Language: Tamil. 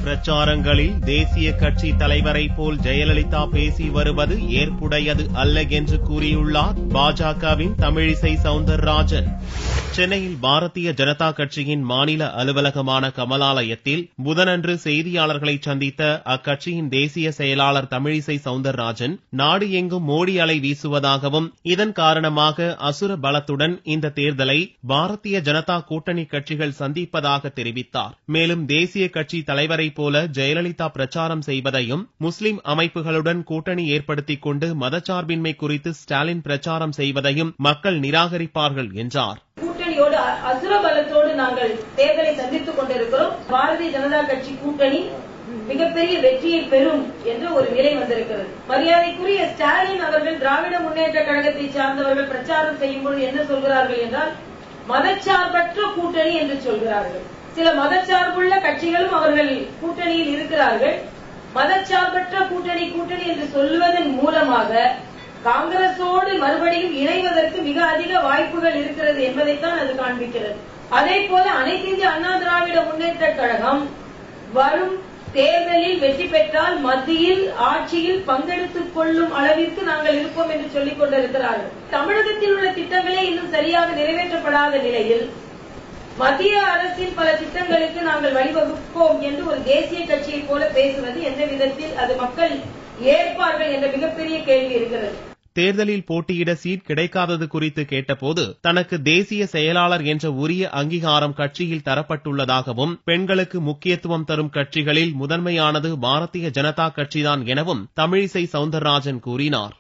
பிரச்சாரங்களில் தேசிய கட்சி தலைவரை போல் ஜெயலலிதா பேசி வருவது ஏற்புடையது அல்ல என்று கூறியுள்ளார் பாஜகவின் தமிழிசை சவுந்தரராஜன். சென்னையில் பாரதிய ஜனதா கட்சியின் மாநில அலுவலகமான கமலாலயத்தில் புதனன்று செய்தியாளர்களை சந்தித்த அக்கட்சியின் தேசிய செயலாளர் தமிழிசை சவுந்தரராஜன், நாடு எங்கும் மோடி அலை வீசுவதாகவும் இதன் காரணமாக அசுர பலத்துடன் இந்த தேர்தலை பாரதிய ஜனதா கூட்டணி கட்சிகள் சந்திப்பதாக தெரிவித்தார். மேலும் தேசிய கட்சி தலைவரை போல ஜெயலலிதா பிரச்சாரம் செய்வதையும், முஸ்லிம் அமைப்புகளுடன் கூட்டணி ஏற்படுத்திக் கொண்டு மதச்சார்பின்மை குறித்து ஸ்டாலின் பிரச்சாரம் செய்வதையும் மக்கள் நிராகரிப்பார்கள் என்றார். கூட்டணியோடு அசுர பலத்தோடு நாங்கள் தேர்தலை சந்தித்துக் கொண்டிருக்கிறோம். பாரதிய ஜனதா கட்சி கூட்டணி மிகப்பெரிய வெற்றியை பெறும் என்ற ஒரு நிலை வந்திருக்கிறது. மரியாதைக்குரிய ஸ்டாலின் அவர்கள் திராவிட முன்னேற்ற கழகத்தை சார்ந்தவர்கள் பிரச்சாரம் செய்யும் பொழுது என்ன சொல்கிறார்கள் என்றால், மதச்சார்பற்ற கூட்டணி என்று சொல்கிறார்கள். சில மதச்சார்புள்ள கட்சிகளும் அவர்கள் கூட்டணியில் இருக்கிறார்கள். மதச்சார்பற்ற கூட்டணி என்று சொல்வதன் மூலமாக காங்கிரசோடு மறுபடியும் இணைவதற்கு மிக அதிக வாய்ப்புகள் இருக்கிறது என்பதைத்தான் அது காண்பிக்கிறது. அதே போல அனைத்து இந்திய அண்ணா திராவிட முன்னேற்ற கழகம் வரும் தேர்தலில் வெற்றி பெற்றால் மத்தியில் ஆட்சியில் பங்கெடுத்துக் கொள்ளும் அளவிற்கு நாங்கள் இருப்போம் என்று சொல்லிக் கொண்டிருக்கிறார்கள். தமிழகத்தில் உள்ள திட்டங்களே இன்னும் சரியாக நிறைவேற்றப்படாத நிலையில் மத்திய அரசின் பல திட்டங்களுக்கு நாங்கள் வழிவகுப்போம் என்று ஒரு தேசிய கட்சியை போல பேசுவது எந்த விதத்தில் அது மக்கள் ஏற்பார்கள் என்ற மிகப்பெரிய கேள்வி இருக்கிறது. தேர்தலில் போட்டியிட சீட் கிடைக்காதது குறித்து கேட்டபோது, தனக்கு தேசிய செயலாளர் என்ற உரிய அங்கீகாரம் கட்சியில் தரப்பட்டுள்ளதாகவும், பெண்களுக்கு முக்கியத்துவம் தரும் கட்சிகளில் முதன்மையானது பாரதிய ஜனதா கட்சிதான் எனவும் தமிழிசை சவுந்தரராஜன் கூறினார்.